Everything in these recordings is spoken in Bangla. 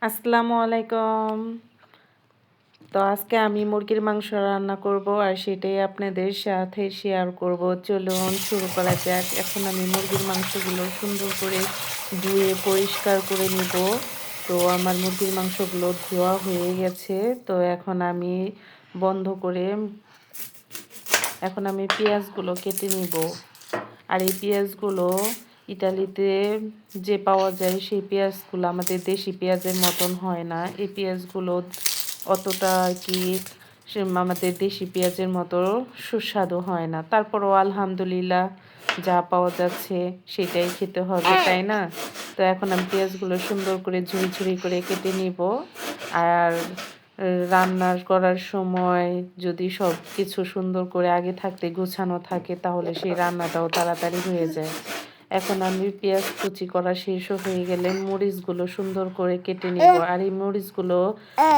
আসসালামু আলাইকুম। তো আজকে আমি মুরগির মাংস রান্না করব আর সেটাই আপনাদের সাথে শেয়ার করব। চলুন শুরু করা যাক। এখন আমি মুরগির মাংসগুলো সুন্দর করে ধুয়ে পরিষ্কার করে নিব। তো আমার মুরগির মাংসগুলো ধোয়া হয়ে গেছে। তো বন্ধ করে এখন আমি পেঁয়াজগুলো কেটে নিব। আর এই পেঁয়াজগুলো ইতালিতে যে পাওয়া যায় সেই পেঁয়াজগুলো আমাদের দেশি পেঁয়াজের মতন হয় না। এই পেঁয়াজগুলো অতটা কি আমাদের দেশি পেঁয়াজের মতো সুস্বাদু হয় না। তারপরও আলহামদুলিল্লাহ যা পাওয়া যাচ্ছে সেটাই খেতে হবে, তাই না? তো এখন আমি পেঁয়াজগুলো সুন্দর করে ঝুরি ঝুরি করে কেটে নিব। আর রান্নার করার সময় যদি সব কিছু সুন্দর করে আগে থাকতে গুছানো থাকে তাহলে সেই রান্নাটাও তাড়াতাড়ি হয়ে যায়। এখন আমি পেঁয়াজ কুচি করা শেষ হয়ে গেলে মরিচগুলো সুন্দর করে কেটে নিব। আর এই মরিচগুলো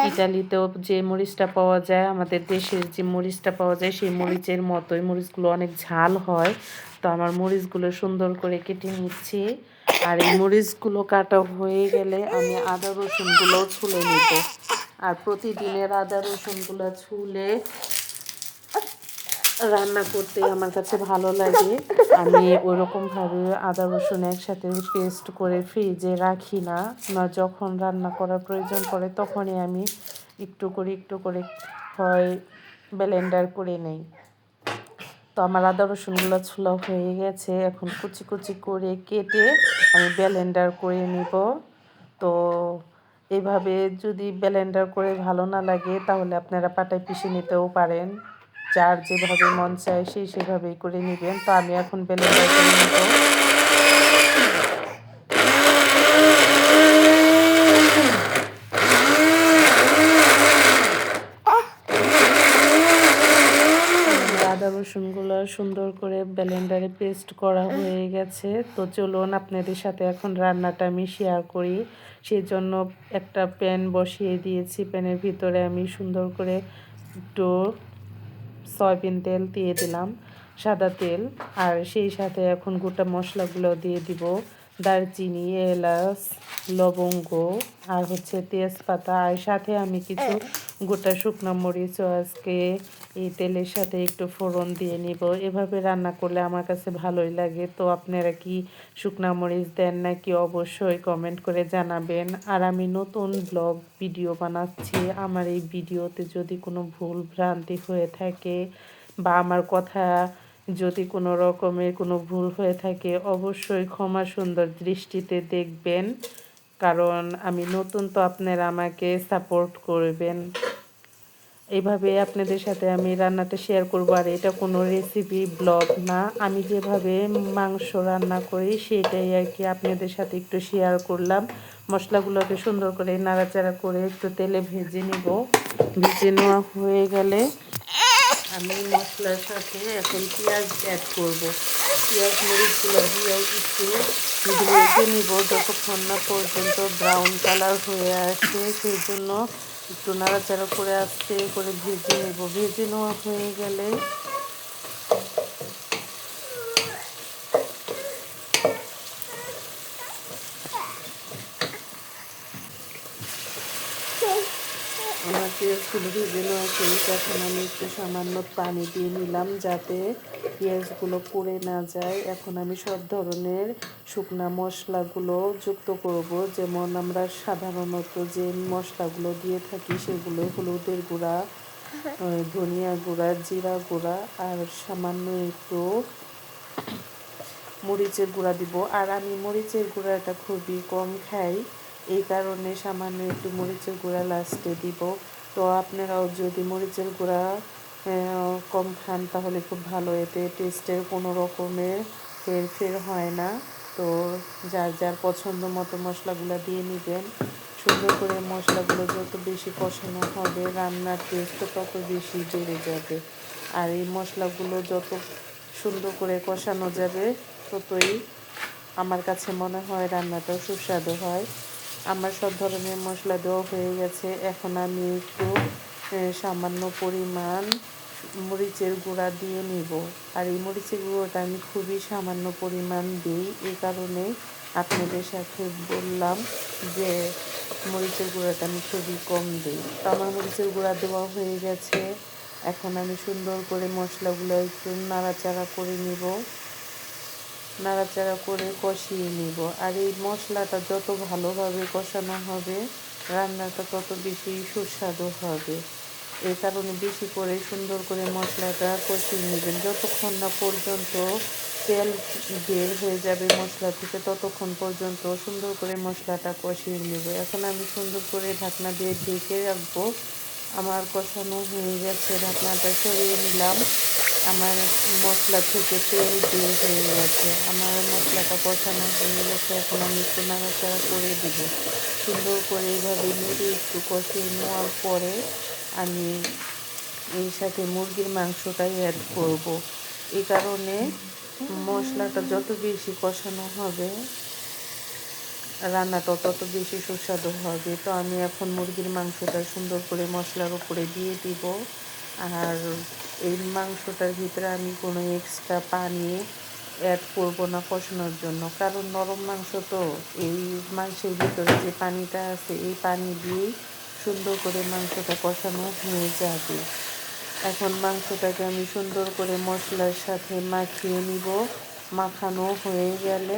ইতালিতেও যে মরিচটা পাওয়া যায়, আমাদের দেশের যে মরিচটা পাওয়া যায় সেই মরিচের মতোই। মরিচগুলো অনেক ঝাল হয়। তো আমার মরিচগুলো সুন্দর করে কেটে নিচ্ছি। আর এই মরিচগুলো কাটা হয়ে গেলে আমি আদা রসুনগুলোও ছুলে নিব। আর প্রতিদিনের আদা রসুনগুলো ছুলে রান্না করতে আমার কাছে ভালো লাগে। আমি ওইরকমভাবে আদা রসুন একসাথে পেস্ট করে ফ্রিজে রাখি না। যখন রান্না করার প্রয়োজন পড়ে তখনই আমি একটু করে হয় ব্লেন্ডার করে নেই। তো আমার আদা রসুনগুলো ছোলা হয়ে গেছে। এখন কুচি কুচি করে কেটে আমি ব্লেন্ডার করে নিব। তো এভাবে যদি ব্লেন্ডার করে ভালো না লাগে তাহলে আপনারা পাটায় পিষে নিতেও পারেন। যার যেভাবে মন চায় সেভাবেই করে নেবেন। তো আমি এখন ব্লেন্ডার করে নিব। আদা রসুনগুলো সুন্দর করে ব্লেন্ডারে পেস্ট করা হয়ে গেছে। তো চলুন আপনাদের সাথে এখন রান্নাটা আমি শেয়ার করি। সেজন্য একটা প্যান বসিয়ে দিয়েছি। প্যানের ভিতরে আমি সুন্দর করে একটু সয়াবিন তেল দিয়ে দিলাম, সাদা তেল। আর সেই সাথে এখন গোটা মশলাগুলো দিয়ে দিব। দারচিনি, এলাচ, লবঙ্গ আর তেজপাতা। আর সাথে আমি কিছু গোটা শুকনো মরিচও আজকে এই তেলের সাথে একটু ফোড়ন দিয়ে নিব। এভাবে রান্না করলে আমার কাছে ভালোই লাগে। তো আপনারা কি শুকনো মরিচ দেন নাকি অবশ্যই কমেন্ট করে জানাবেন। আর আমি নতুন ব্লগ ভিডিও বানাচ্ছি। আমার এই ভিডিওতে যদি কোনো ভুল ভ্রান্তি হয়ে থাকে বা আমার কথা যদি কোনো রকমের কোনো ভুল হয়ে থাকে অবশ্যই ক্ষমা সুন্দর দৃষ্টিতে দেখবেন। কারণ আমি নতুন, তো আপনারা আমাকে সাপোর্ট করবেন। এইভাবে আপনাদের সাথে আমি রান্নাটা শেয়ার করবো। আর এটা কোনো রেসিপি ব্লগ না, আমি যেভাবে মাংস রান্না করি সেটাই আর কি আপনাদের সাথে একটু শেয়ার করলাম। মশলাগুলোকে সুন্দর করে নাড়াচাড়া করে একটু তেলে ভেজে নিব। ভেজে নেওয়া হয়ে গেলে আমি মশলার সাথে এখন পেঁয়াজ অ্যাড করব। পেঁয়াজ মরিচগুলো দিয়ে একটু ভেজে নিব যতক্ষণ না পর্যন্ত ব্রাউন কালার হয়ে আসে। সেই জন্য একটু নাড়াচাড়া করে আস্তে করে ভেজে নেব। ভেজে নেওয়া হয়ে গেলে আমার পেঁয়াজগুলো ভেজে নেওয়া শেষ। এখন আমি একটু সামান্য পানি দিয়ে নিলাম যাতে পেঁয়াজগুলো পুড়ে না যায়। এখন আমি সব ধরনের শুকনা মশলাগুলো যুক্ত করব। যেমন আমরা সাধারণত যে মশলাগুলো দিয়ে থাকি সেগুলো হলুদের গুঁড়া, ধনিয়া গুঁড়া, জিরা গুঁড়া আর সামান্য একটু মরিচের গুঁড়া দিব। আর আমি মরিচের গুঁড়াটা খুবই কম খাই, এই কারণে সামান্য একটু মরিচের গুঁড়া লাস্টে দিব। তো আপনারাও যদি মরিচের গুঁড়া কম খান তাহলে খুব ভালো, এতে টেস্টের কোনো রকমের হেরফের হয় না। তো যার যার পছন্দ মতো মশলাগুলো দিয়ে নেবেন। সুন্দর করে মশলাগুলো যত বেশি কষানো হবে রান্নার টেস্ট তত বেশি বেড়ে যাবে। আর এই মশলাগুলো যত সুন্দর করে কষানো যাবে ততই আমার কাছে মনে হয় রান্নাটাও সুস্বাদু হয়। আমার সব ধরনের মশলা দেওয়া হয়ে গেছে। এখন আমি একটু সামান্য পরিমাণ মরিচের গুঁড়া দিয়ে নিব। আর এই মরিচের গুঁড়োটা আমি খুবই সামান্য পরিমাণ দিই, এই কারণে আপনাদের সাথে বললাম যে মরিচের গুঁড়াটা আমি খুবই কম দিই। তো আমার মরিচের গুঁড়া দেওয়া হয়ে গেছে। এখন আমি সুন্দর করে মশলাগুলো একটু নাড়াচাড়া করে নিব, নাড়াচাড়া করে কষিয়ে নিব। আর এই মশলাটা যত ভালোভাবে কষানো হবে রান্নাটা তত বেশি সুস্বাদু হবে। এই কারণে বেশি করে সুন্দর করে মশলাটা কষিয়ে নেবেন। যতক্ষণ না পর্যন্ত তেল বের হয়ে যাবে মশলা থেকে ততক্ষণ পর্যন্ত সুন্দর করে মশলাটা কষিয়ে নেব। এখন আমি সুন্দর করে ঢাকনা দিয়ে ঢেকে রাখবো। আমার কষানো হয়ে গেছে, ঢাকনাটা সরিয়ে নিলাম। আমার মশলা থেকে তেল বের হয়ে গেছে, আমার মশলাটা কষানো হয়ে গেছে। এখন আমি একটু নাড়াচাড়া করে দিব। সুন্দর করে এইভাবে নেড়ে একটু কষিয়ে নেওয়ার পরে আমি এর সাথে মুরগির মাংসটাই অ্যাড করব। এই কারণে মশলাটা যত বেশি কষানো হবে রান্নাটা তত বেশি সুস্বাদু হবে। তো আমি এখন মুরগির মাংসটা সুন্দর করে মশলার উপরে দিয়ে দিব। আর এই মাংসটার ভিতরে আমি কোনো এক্সট্রা পানি অ্যাড করব না কষানোর জন্য, কারণ নরম মাংস তো এই মাংসের ভিতরে যে পানিটা আছে এই পানি দিয়েই সুন্দর করে মাংসটা কষানো হয়ে যাবে। এখন মাংসটাকে আমি সুন্দর করে মশলার সাথে মাখিয়ে নিব। মাখানো হয়ে গেলে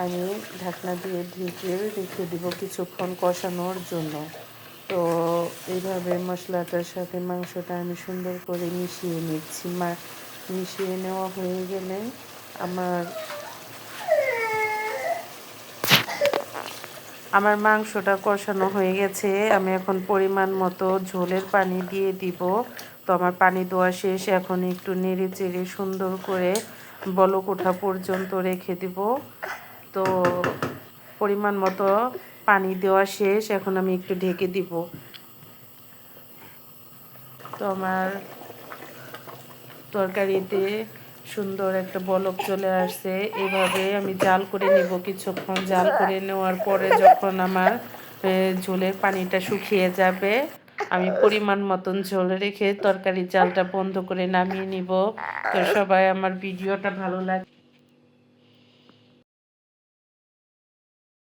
আমি ঢাকনা দিয়ে ঢেকে রেখে দিব কিছুক্ষণ কষানোর জন্য। তো এইভাবে মশলাটার সাথে মাংসটা আমি সুন্দর করে মিশিয়ে নিচ্ছি। মিশিয়ে নেওয়া হয়ে গেলে আমার আমার মাংসটা কষানো হয়ে গেছে। আমি এখন পরিমাণ মতো ঝোলের পানি দিয়ে দিব। তো আমার পানি দেওয়া শেষ। এখন একটু নেড়ে চেড়ে সুন্দর করে বলক ওঠা পর্যন্ত রেখে দিব। তো পরিমাণ মতো পানি দেওয়া শেষ। এখন আমি একটু ঢেকে দিব। তো আমার তরকারিতে সুন্দর একটা বলক চলে আসছে। এভাবে আমি জাল করে নেব কিছুক্ষণ। জাল করে নেওয়ার পরে যখন আমার ঝোলের পানিটা শুকিয়ে যাবে আমি পরিমাণ মতন ঝোল রেখে তরকারির জালটা বন্ধ করে নামিয়ে নিব। তো সবাই আমার ভিডিওটা ভালো লাগে